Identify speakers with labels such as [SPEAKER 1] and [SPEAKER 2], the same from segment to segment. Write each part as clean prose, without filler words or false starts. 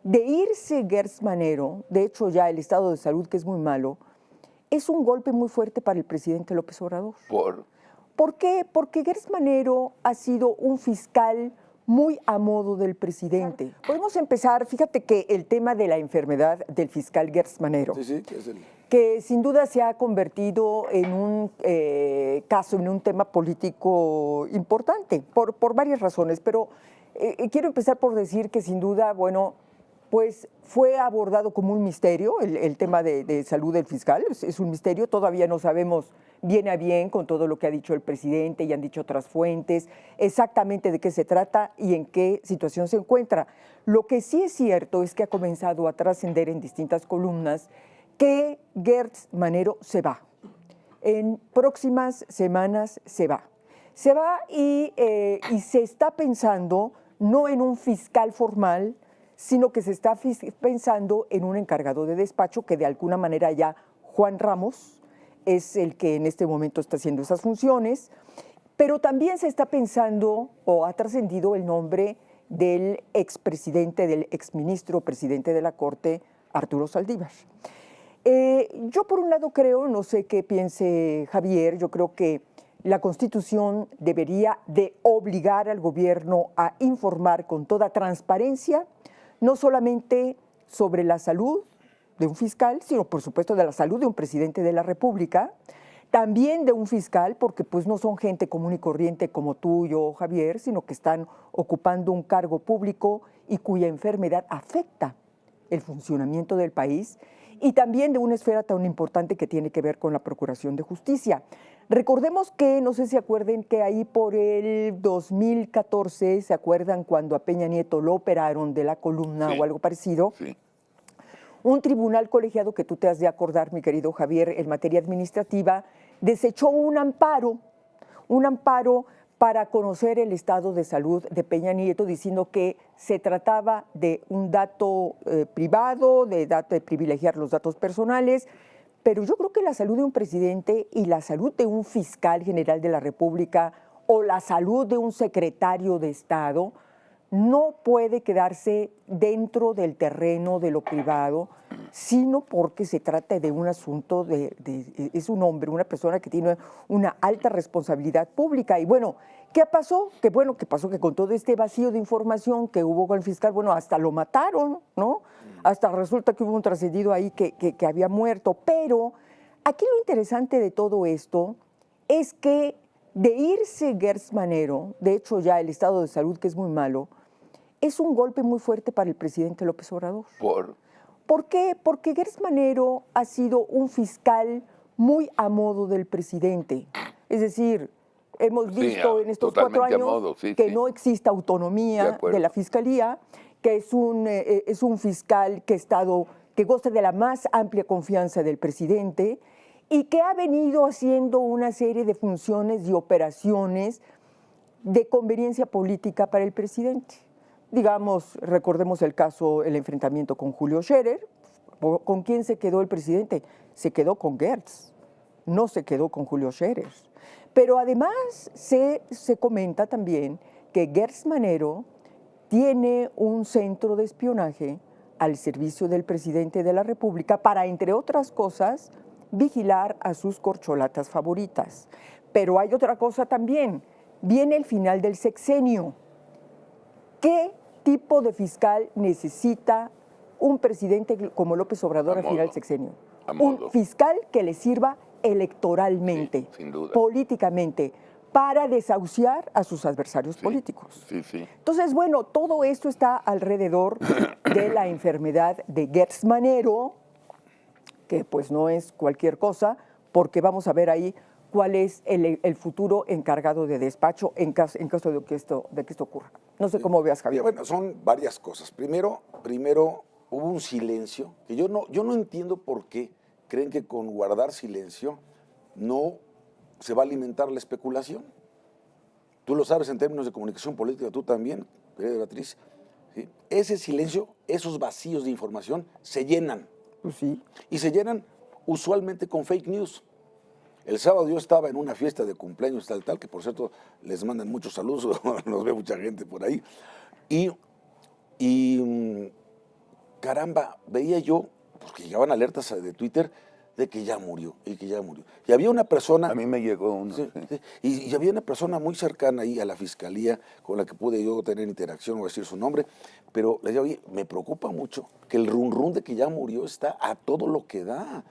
[SPEAKER 1] de irse Gertz Manero, de hecho ya el estado de salud, que es muy malo, es un golpe muy fuerte para el presidente López Obrador. ¿Por qué? Porque Gertz Manero ha sido un fiscal muy a modo del presidente. Podemos empezar, fíjate que el tema de la enfermedad del fiscal Gertz Manero, que sin duda se ha convertido en un caso, en un tema político importante, por varias razones, pero quiero empezar por decir que sin duda, bueno, pues fue abordado como un misterio el tema de salud del fiscal, es un misterio, todavía no sabemos bien a bien con todo lo que ha dicho el presidente y han dicho otras fuentes, exactamente de qué se trata y en qué situación se encuentra. Lo que sí es cierto es que ha comenzado a trascender en distintas columnas que Gertz Manero se va. En próximas semanas se va. Se va y se está pensando no en un fiscal formal, sino que se está pensando en un encargado de despacho que de alguna manera ya Juan Ramos es el que en este momento está haciendo esas funciones, pero también se está pensando o ha trascendido el nombre del expresidente, del exministro presidente de la Corte, Arturo Saldívar. Yo por un lado creo, no sé qué piense Javier, yo creo que la Constitución debería de obligar al gobierno a informar con toda transparencia, no solamente sobre la salud de un fiscal, sino por supuesto de la salud de un presidente de la República, también de un fiscal, porque pues no son gente común y corriente como tú y yo, Javier, sino que están ocupando un cargo público y cuya enfermedad afecta el funcionamiento del país, y también de una esfera tan importante que tiene que ver con la Procuración de Justicia. Recordemos que, no sé si acuerden, que ahí por el 2014, ¿se acuerdan cuando a Peña Nieto lo operaron de la columna o algo parecido? Sí. Un tribunal colegiado, que tú te has de acordar, mi querido Javier, en materia administrativa, desechó un amparo para conocer el estado de salud de Peña Nieto, diciendo que se trataba de un dato privado, de privilegiar los datos personales, pero yo creo que la salud de un presidente y la salud de un fiscal general de la República o la salud de un secretario de Estado no puede quedarse dentro del terreno de lo privado, sino porque se trata de un asunto es un hombre, una persona que tiene una alta responsabilidad pública. Y bueno, ¿qué pasó? ¿Qué pasó? Que con todo este vacío de información que hubo con el fiscal, bueno, hasta lo mataron, ¿no? Hasta resulta que hubo un trascendido ahí que había muerto. Pero aquí lo interesante de todo esto es que de irse Gertz Manero, de hecho ya el estado de salud, que es muy malo, es un golpe muy fuerte para el presidente López Obrador. ¿Por qué? Porque Gertz Manero ha sido un fiscal muy a modo del presidente. Es decir, hemos visto en estos 4 años que no existe autonomía de la fiscalía, que es un fiscal que goza de la más amplia confianza del presidente y que ha venido haciendo una serie de funciones y operaciones de conveniencia política para el presidente. Digamos, recordemos el caso, el enfrentamiento con Julio Scherer. ¿Con quién se quedó el presidente? Se quedó con Gertz, no se quedó con Julio Scherer. Pero además se comenta también que Gertz Manero tiene un centro de espionaje al servicio del presidente de la República para, entre otras cosas, vigilar a sus corcholatas favoritas. Pero hay otra cosa también. Viene el final del sexenio. ¿Qué tipo de fiscal necesita un presidente como López Obrador al final del sexenio? Un fiscal que le sirva electoralmente,
[SPEAKER 2] sin duda,
[SPEAKER 1] políticamente, para desahuciar a sus adversarios políticos. Entonces, bueno, todo esto está alrededor de la enfermedad de Gertz Manero, que pues no es cualquier cosa, porque vamos a ver ahí cuál es el futuro encargado de despacho en caso de que esto ocurra. No sé cómo veas, Javier.
[SPEAKER 3] Bueno, son varias cosas. Primero hubo un silencio, que yo no entiendo por qué creen que con guardar silencio no se va a alimentar la especulación. Tú lo sabes en términos de comunicación política, tú también, querida Beatriz. ¿Sí? Ese silencio, esos vacíos de información se llenan.
[SPEAKER 1] Pues sí.
[SPEAKER 3] Y se llenan usualmente con fake news. El sábado yo estaba en una fiesta de cumpleaños tal, que por cierto les mandan muchos saludos, nos ve mucha gente por ahí. Y caramba, veía yo, porque llegaban alertas de Twitter, de que ya murió, y que ya murió. Y había una persona...
[SPEAKER 2] A mí me llegó uno.
[SPEAKER 3] Sí, sí, y había una persona muy cercana ahí a la fiscalía con la que pude yo tener interacción, no voy a decir su nombre, pero le decía, oye, me preocupa mucho que el run de que ya murió está a todo lo que da.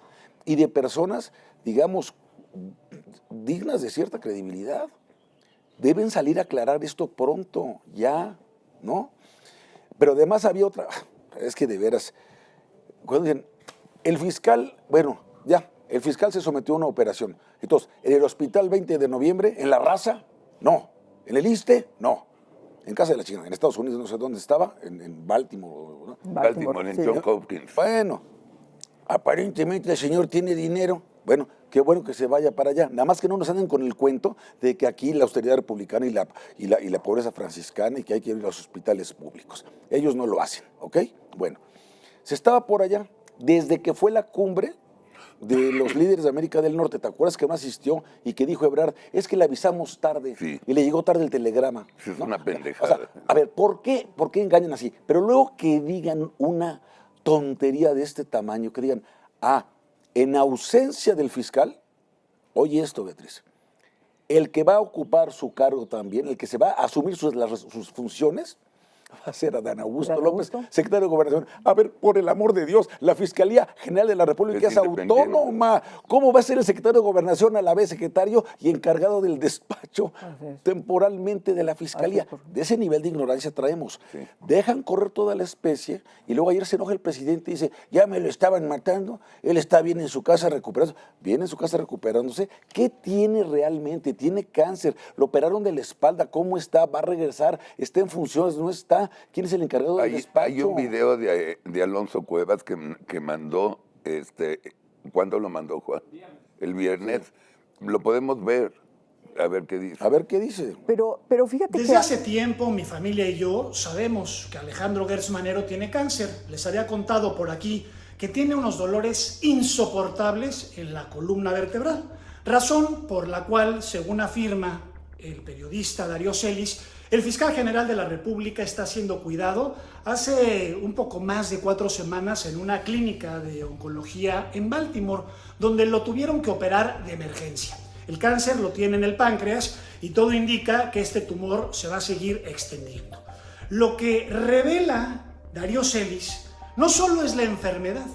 [SPEAKER 3] Y de personas, digamos, dignas de cierta credibilidad. Deben salir a aclarar esto pronto, ya, ¿no? Pero además había otra, es que de veras, cuando dicen, el fiscal, bueno, ya, el fiscal se sometió a una operación. Entonces, en el hospital 20 de noviembre, en La Raza, no. En el ISSSTE, no. En casa de la China, en Estados Unidos, no sé dónde estaba, en Baltimore, ¿no?
[SPEAKER 2] Baltimore, en Johns Hopkins.
[SPEAKER 3] Bueno, aparentemente el señor tiene dinero. Bueno, qué bueno que se vaya para allá. Nada más que no nos anden con el cuento de que aquí la austeridad republicana y la pobreza franciscana y que hay que ir a los hospitales públicos. Ellos no lo hacen, ¿ok? Bueno, se estaba por allá desde que fue la cumbre de los líderes de América del Norte. ¿Te acuerdas que no asistió y que dijo Ebrard, es que le avisamos tarde y le llegó tarde el telegrama?
[SPEAKER 2] Es
[SPEAKER 3] ¿no?
[SPEAKER 2] una pendejada.
[SPEAKER 3] O sea, a ver, ¿por qué engañan así? Pero luego que digan una tontería de este tamaño, que digan, en ausencia del fiscal, oye esto, Beatriz, el que va a ocupar su cargo también, el que se va a asumir sus funciones, va a ser Adán Augusto López, secretario de Gobernación. A ver, por el amor de Dios, la Fiscalía General de la República es autónoma. ¿Cómo va a ser el secretario de Gobernación a la vez secretario y encargado del despacho temporalmente de la Fiscalía? De ese nivel de ignorancia traemos. Sí. Dejan correr toda la especie y luego ayer se enoja el presidente y dice, ya me lo estaban matando, él está bien en su casa recuperándose. Bien en su casa recuperándose. ¿Qué tiene realmente? Tiene cáncer, lo operaron de la espalda, ¿cómo está? ¿Va a regresar? ¿Está en funciones? ¿No está? ¿Quién es el encargado del despacho?
[SPEAKER 2] Hay un video de Alonso Cuevas que mandó, ¿cuándo lo mandó, Juan? El viernes. Sí. Lo podemos ver, a ver qué dice.
[SPEAKER 3] A ver qué dice.
[SPEAKER 1] Pero fíjate
[SPEAKER 4] Desde hace tiempo mi familia y yo sabemos que Alejandro Gertz Manero tiene cáncer. Les había contado por aquí que tiene unos dolores insoportables en la columna vertebral, razón por la cual, según afirma el periodista Darío Celis, el fiscal general de la República está siendo cuidado hace un poco más de 4 semanas en una clínica de oncología en Baltimore, donde lo tuvieron que operar de emergencia. El cáncer lo tiene en el páncreas y todo indica que este tumor se va a seguir extendiendo. Lo que revela Darío Celis no solo es la enfermedad,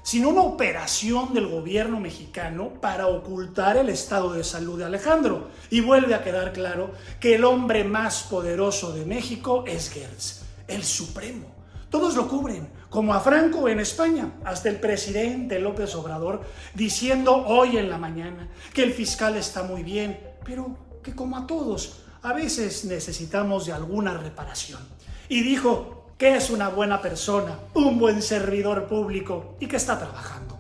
[SPEAKER 4] sino una operación del gobierno mexicano para ocultar el estado de salud de Alejandro. Y vuelve a quedar claro que el hombre más poderoso de México es Gertz, el supremo. Todos lo cubren, como a Franco en España, hasta el presidente López Obrador, diciendo hoy en la mañana que el fiscal está muy bien, pero que como a todos, a veces necesitamos de alguna reparación. Y dijo que es una buena persona, un buen servidor público y que está trabajando.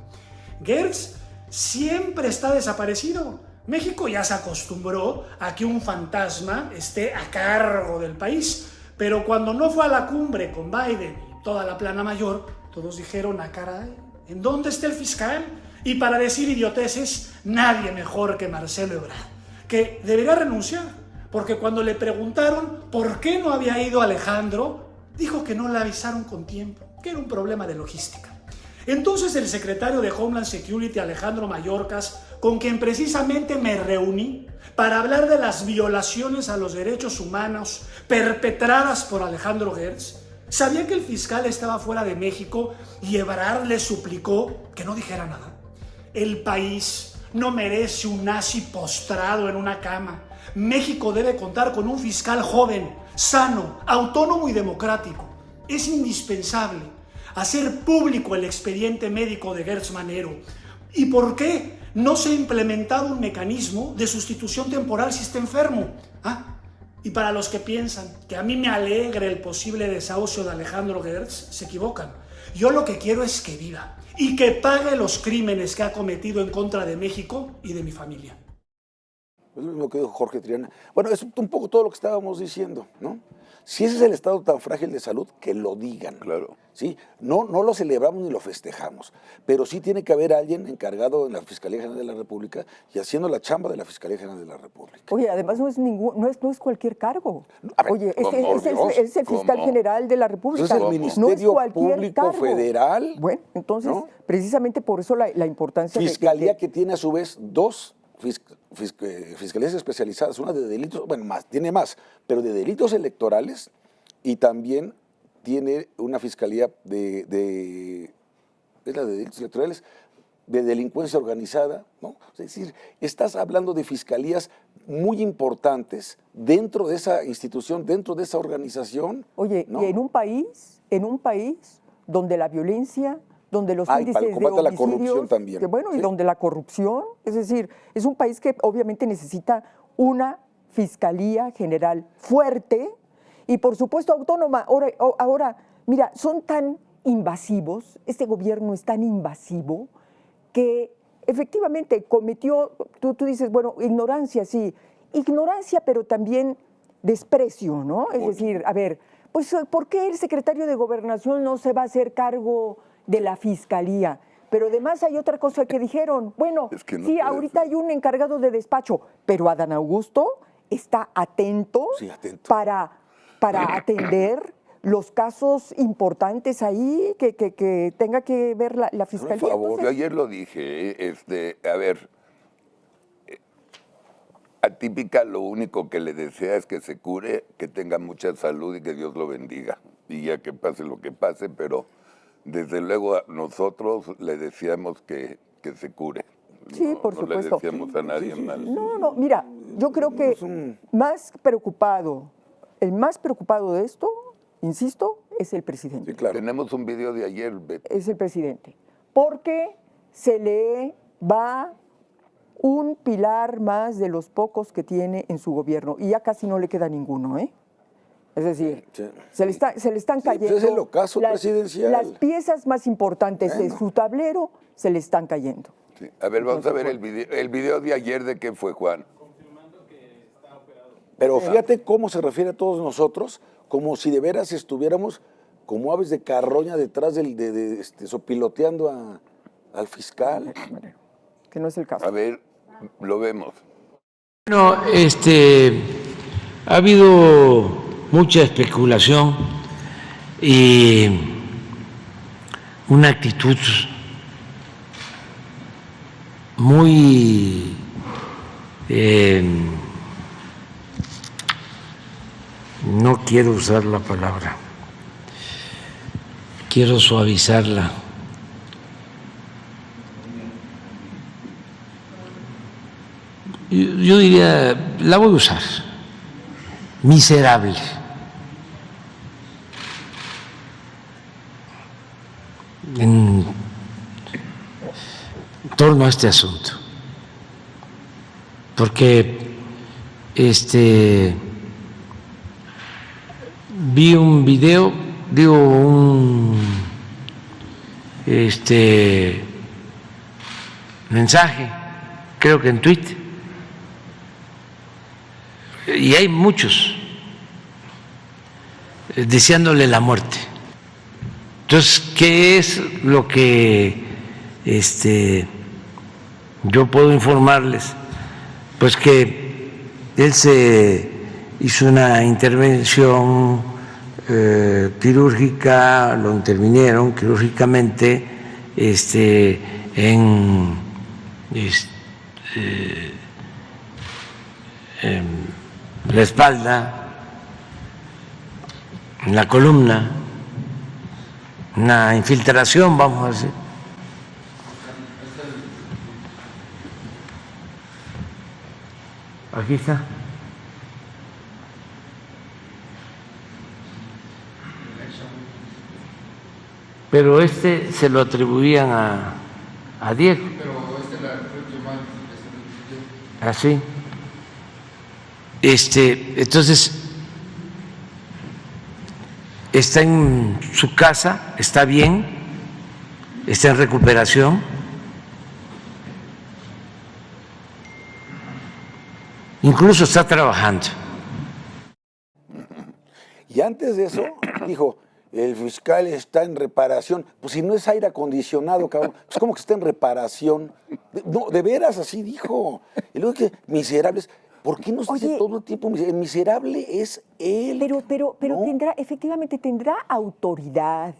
[SPEAKER 4] Gertz siempre está desaparecido. México ya se acostumbró a que un fantasma esté a cargo del país, pero cuando no fue a la cumbre con Biden y toda la plana mayor, todos dijeron, caray, ¿en dónde está el fiscal? Y para decir idioteces, nadie mejor que Marcelo Ebrard, que debería renunciar, porque cuando le preguntaron por qué no había ido Alejandro, dijo que no le avisaron con tiempo, que era un problema de logística. Entonces el secretario de Homeland Security, Alejandro Mayorkas, con quien precisamente me reuní para hablar de las violaciones a los derechos humanos perpetradas por Alejandro Gertz, sabía que el fiscal estaba fuera de México y Ebrard le suplicó que no dijera nada. El país no merece un nazi postrado en una cama. México debe contar con un fiscal joven, sano, autónomo y democrático. Es indispensable hacer público el expediente médico de Gertz Manero. ¿Y por qué no se ha implementado un mecanismo de sustitución temporal si está enfermo? Y para los que piensan que a mí me alegra el posible desahucio de Alejandro Gertz, se equivocan. Yo lo que quiero es que viva y que pague los crímenes que ha cometido en contra de México y de mi familia.
[SPEAKER 3] Es lo mismo que dijo Jorge Triana. Bueno, es un poco todo lo que estábamos diciendo, ¿no? Si ese es el estado tan frágil de salud, que lo digan.
[SPEAKER 2] Claro.
[SPEAKER 3] ¿Sí? No lo celebramos ni lo festejamos, pero sí tiene que haber alguien encargado en la Fiscalía General de la República y haciendo la chamba de la Fiscalía General de la República.
[SPEAKER 1] Oye, además no es cualquier cargo.
[SPEAKER 3] A ver,
[SPEAKER 1] Oye, es el fiscal
[SPEAKER 2] ¿cómo?
[SPEAKER 1] general de la República.
[SPEAKER 3] Es el Ministerio
[SPEAKER 1] cualquier
[SPEAKER 3] Público
[SPEAKER 1] cargo.
[SPEAKER 3] Federal.
[SPEAKER 1] Bueno, entonces,
[SPEAKER 3] ¿no?
[SPEAKER 1] precisamente por eso la importancia
[SPEAKER 3] Fiscalía que tiene a su vez dos fiscalías especializadas, una de delitos, bueno, tiene más, pero de delitos electorales, y también tiene una fiscalía es la de delitos electorales, de delincuencia organizada, ¿no? Es decir, estás hablando de fiscalías muy importantes dentro de esa institución, dentro de esa organización.
[SPEAKER 1] Oye,
[SPEAKER 3] ¿no?
[SPEAKER 1] y en un país donde la violencia, donde los
[SPEAKER 3] Para
[SPEAKER 1] índices
[SPEAKER 3] el combate a la
[SPEAKER 1] de
[SPEAKER 3] corrupción
[SPEAKER 1] homicidios,
[SPEAKER 3] también.
[SPEAKER 1] y
[SPEAKER 3] Sí.
[SPEAKER 1] donde la corrupción, es decir, es un país que obviamente necesita una fiscalía general fuerte y por supuesto autónoma. Ahora, mira, son tan invasivos, este gobierno es tan invasivo que efectivamente cometió, tú dices, bueno, ignorancia, sí, ignorancia, pero también desprecio, ¿no? Es decir, a ver, pues ¿por qué el secretario de Gobernación no se va a hacer cargo de la fiscalía? Pero además hay otra cosa que dijeron, bueno,
[SPEAKER 2] Es que no
[SPEAKER 1] sí,
[SPEAKER 2] puede
[SPEAKER 1] ahorita
[SPEAKER 2] ser.
[SPEAKER 1] hay un encargado de despacho, pero Adán Augusto está atento,
[SPEAKER 3] Sí, atento.
[SPEAKER 1] para atender los casos importantes ahí que tenga que ver la fiscalía.
[SPEAKER 3] Por favor.
[SPEAKER 2] Yo ayer lo dije, a ver, a Típica lo único que le desea es que se cure, que tenga mucha salud y que Dios lo bendiga. Y ya que pase lo que pase, pero desde luego a nosotros le deseamos que se cure.
[SPEAKER 1] Sí, por
[SPEAKER 2] no
[SPEAKER 1] supuesto.
[SPEAKER 2] le deseamos a nadie mal.
[SPEAKER 1] No, mira, yo creo que el más preocupado de esto, insisto, es el presidente.
[SPEAKER 3] Sí, claro.
[SPEAKER 2] Tenemos un video de ayer, Beto.
[SPEAKER 1] Es el presidente. Porque se le va un pilar más de los pocos que tiene en su gobierno. Y ya casi no le queda ninguno, ¿eh? Es decir,
[SPEAKER 3] Sí.
[SPEAKER 1] se le están
[SPEAKER 3] Sí,
[SPEAKER 1] cayendo.
[SPEAKER 3] pues es el ocaso presidencial.
[SPEAKER 1] Las piezas más importantes de su tablero se le están cayendo.
[SPEAKER 2] Sí. A ver, vamos a ver el video de ayer de qué fue, Juan.
[SPEAKER 3] Pero fíjate cómo se refiere a todos nosotros, como si de veras estuviéramos como aves de carroña detrás sopiloteando al fiscal.
[SPEAKER 1] Que no es el caso.
[SPEAKER 2] A ver, lo vemos.
[SPEAKER 5] Bueno, ha habido mucha especulación y una actitud muy no quiero usar la palabra, quiero suavizarla. Yo diría, la voy a usar, miserable. En torno a este asunto, porque vi un video, un mensaje, creo que en Twitter, y hay muchos deseándole la muerte. Entonces, ¿qué es lo que yo puedo informarles? Pues que él se hizo una intervención quirúrgica, lo intervinieron quirúrgicamente en la espalda, en la columna, una infiltración, vamos a decir. Aquí está. Pero se lo atribuían a Diego. Pero así. Entonces, está en su casa, está bien, está en recuperación. incluso está trabajando.
[SPEAKER 3] Y antes de eso, dijo, el fiscal está en reparación. Pues si no es aire acondicionado, cabrón, pues ¿cómo que está en reparación? No, de veras, así dijo. Y luego que miserables, ¿por qué nos dice
[SPEAKER 1] Oye,
[SPEAKER 3] todo el tiempo miserable? El miserable es él.
[SPEAKER 1] Pero
[SPEAKER 3] ¿no?
[SPEAKER 1] efectivamente tendrá autoridad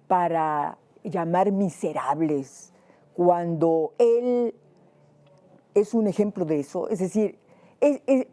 [SPEAKER 1] para llamar miserables cuando él es un ejemplo de eso. Es decir,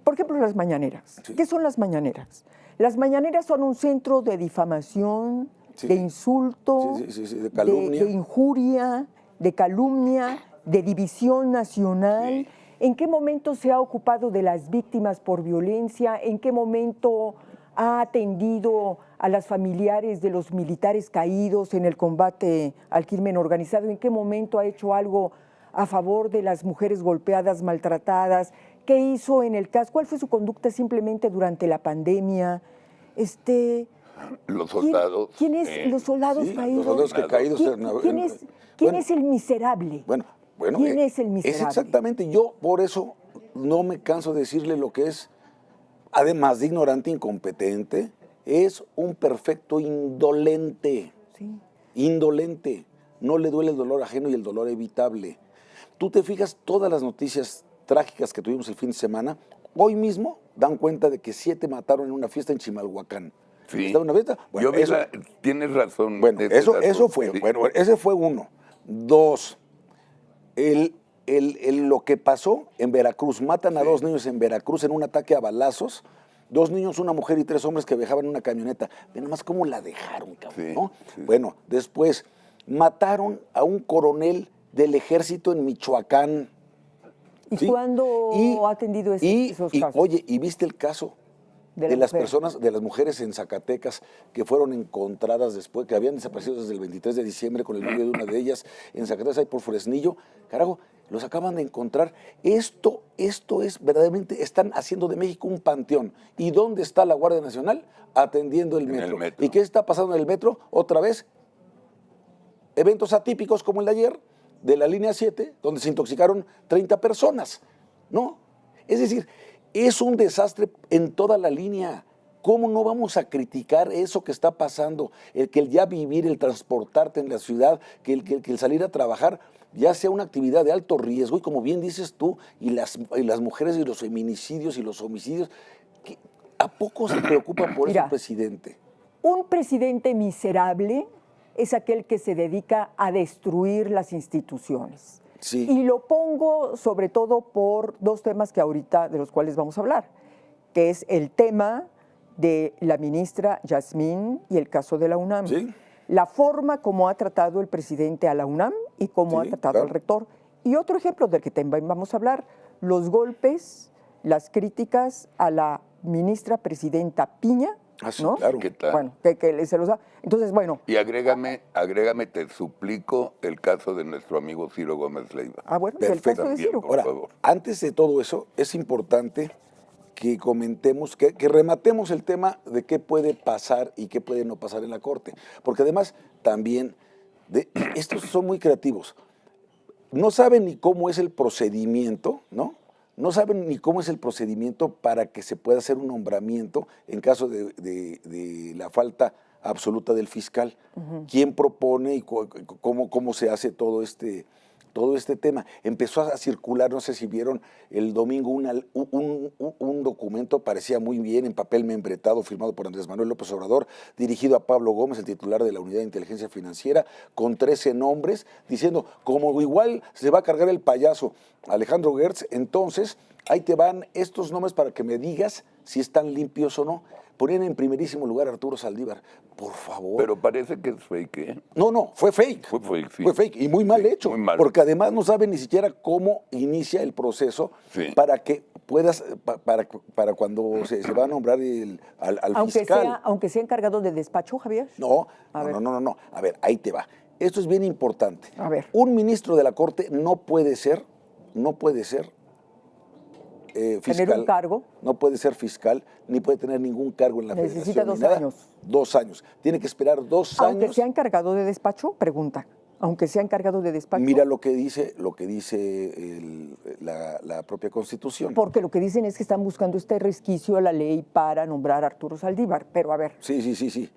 [SPEAKER 1] por ejemplo, las mañaneras.
[SPEAKER 3] Sí.
[SPEAKER 1] ¿Qué son las mañaneras? Las mañaneras son un centro de difamación,
[SPEAKER 3] Sí.
[SPEAKER 1] de insulto,
[SPEAKER 3] Sí, de calumnia.
[SPEAKER 1] de injuria, de calumnia, de división nacional.
[SPEAKER 2] Sí.
[SPEAKER 1] ¿En qué momento se ha ocupado de las víctimas por violencia? ¿En qué momento ha atendido a las familiares de los militares caídos en el combate al crimen organizado? ¿En qué momento ha hecho algo a favor de las mujeres golpeadas, maltratadas? ¿Qué hizo en el caso? ¿Cuál fue su conducta simplemente durante la pandemia?
[SPEAKER 2] Los soldados.
[SPEAKER 1] ¿Quién es los soldados
[SPEAKER 3] Sí,
[SPEAKER 1] caídos?
[SPEAKER 3] los soldados que caídos.
[SPEAKER 1] ¿Quién es el miserable?
[SPEAKER 3] Bueno,
[SPEAKER 1] ¿Quién es el miserable?
[SPEAKER 3] Es exactamente, yo por eso no me canso de decirle lo que es, además de ignorante, incompetente, es un perfecto indolente.
[SPEAKER 1] Sí.
[SPEAKER 3] Indolente. No le duele el dolor ajeno y el dolor evitable. Tú te fijas, todas las noticias trágicas que tuvimos el fin de semana, hoy mismo dan cuenta de que 7 mataron en una fiesta en Chimalhuacán.
[SPEAKER 2] Sí.
[SPEAKER 3] ¿Estaba en una fiesta? Bueno,
[SPEAKER 2] Yo vi
[SPEAKER 3] eso,
[SPEAKER 2] tienes razón.
[SPEAKER 3] bueno,
[SPEAKER 2] de ese dato.
[SPEAKER 3] eso fue,
[SPEAKER 2] Sí.
[SPEAKER 3] bueno, ese fue uno. 2, lo que pasó en Veracruz, matan a 2 niños en Veracruz en un ataque a balazos, 2 niños, una mujer y 3 hombres que viajaban en una camioneta. Ve nomás cómo la dejaron, cabrón,
[SPEAKER 2] Sí,
[SPEAKER 3] ¿no?
[SPEAKER 2] sí.
[SPEAKER 3] Bueno, después mataron a un coronel del ejército en Michoacán.
[SPEAKER 1] ¿Y
[SPEAKER 3] ¿sí?
[SPEAKER 1] cuándo ha atendido esos casos?
[SPEAKER 3] Oye, ¿y viste el caso
[SPEAKER 1] De la
[SPEAKER 3] de las
[SPEAKER 1] mujer.
[SPEAKER 3] personas, de las mujeres en Zacatecas que fueron encontradas después, que habían desaparecido desde el 23 de diciembre con el video de una de ellas en Zacatecas, ahí por Fresnillo? Carajo, los acaban de encontrar. Esto es verdaderamente, están haciendo de México un panteón. ¿Y dónde está la Guardia Nacional? Atendiendo el
[SPEAKER 2] En el
[SPEAKER 3] metro.
[SPEAKER 2] metro.
[SPEAKER 3] ¿Y qué está pasando en el metro? Otra vez, eventos atípicos como el de ayer, de la línea 7, donde se intoxicaron 30 personas, ¿no? Es decir, es un desastre en toda la línea. ¿Cómo no vamos a criticar eso que está pasando? Que el ya vivir, el transportarte en la ciudad, que el salir a trabajar ya sea una actividad de alto riesgo, y como bien dices tú, y las mujeres y los feminicidios y los homicidios, ¿a poco se preocupa por eso el presidente?
[SPEAKER 1] Un presidente miserable es aquel que se dedica a destruir las instituciones.
[SPEAKER 3] Sí.
[SPEAKER 1] Y lo pongo sobre todo por 2 temas que ahorita de los cuales vamos a hablar, que es el tema de la ministra Yasmín y el caso de la UNAM.
[SPEAKER 3] Sí.
[SPEAKER 1] La forma como ha tratado el presidente a la UNAM y cómo
[SPEAKER 3] Sí,
[SPEAKER 1] ha tratado
[SPEAKER 3] claro.
[SPEAKER 1] al rector. Y otro ejemplo del que también vamos a hablar, los golpes, las críticas a la ministra presidenta Piña.
[SPEAKER 3] Ah, sí,
[SPEAKER 1] ¿no?
[SPEAKER 3] claro.
[SPEAKER 2] ¿Qué tal?
[SPEAKER 1] Bueno, que se los da. Entonces, bueno.
[SPEAKER 2] Y agrégame, te suplico, el caso de nuestro amigo Ciro Gómez Leiva.
[SPEAKER 1] Bueno, el
[SPEAKER 3] Perfecto.
[SPEAKER 1] caso de Ciro.
[SPEAKER 2] Por
[SPEAKER 3] Ahora,
[SPEAKER 2] favor.
[SPEAKER 3] antes de todo eso, es importante que comentemos, que rematemos el tema de qué puede pasar y qué puede no pasar en la Corte. Porque además, también, estos son muy creativos. No saben ni cómo es el procedimiento, ¿no? No saben ni cómo es el procedimiento para que se pueda hacer un nombramiento en caso de la falta absoluta del fiscal. ¿Quién propone y cómo se hace todo este tema? Empezó a circular, no sé si vieron el domingo, un documento, parecía muy bien, en papel membretado, firmado por Andrés Manuel López Obrador, dirigido a Pablo Gómez, el titular de la Unidad de Inteligencia Financiera, con 13 nombres, diciendo, como igual se va a cargar el payaso Alejandro Gertz, entonces ahí te van estos nombres para que me digas si están limpios o no. Ponían en primerísimo lugar a Arturo Saldívar. Por favor.
[SPEAKER 2] Pero parece que es fake, ¿eh?
[SPEAKER 3] No, fue fake.
[SPEAKER 2] Fue fake, sí.
[SPEAKER 3] Fue fake y muy mal
[SPEAKER 2] Sí,
[SPEAKER 3] hecho.
[SPEAKER 2] muy mal.
[SPEAKER 3] Porque además no saben ni siquiera cómo inicia el proceso
[SPEAKER 2] Sí.
[SPEAKER 3] para que puedas, para cuando se va a nombrar al fiscal.
[SPEAKER 1] Aunque sea encargado de despacho, Javier.
[SPEAKER 3] No.
[SPEAKER 1] A ver.
[SPEAKER 3] A ver, ahí te va. Esto es bien importante.
[SPEAKER 1] A ver.
[SPEAKER 3] Un ministro de la Corte no puede ser fiscal.
[SPEAKER 1] Tener un cargo.
[SPEAKER 3] No puede ser fiscal, ni puede tener ningún cargo en la
[SPEAKER 1] Necesita
[SPEAKER 3] federación.
[SPEAKER 1] 2
[SPEAKER 3] ni nada.
[SPEAKER 1] años.
[SPEAKER 3] 2 años. Tiene que esperar 2
[SPEAKER 1] Aunque
[SPEAKER 3] años.
[SPEAKER 1] sea encargado de despacho, pregunta. Aunque sea encargado de despacho.
[SPEAKER 3] Mira lo que dice la propia Constitución.
[SPEAKER 1] Porque lo que dicen es que están buscando este resquicio a la ley para nombrar a Arturo Saldívar. Pero a ver.
[SPEAKER 3] Sí.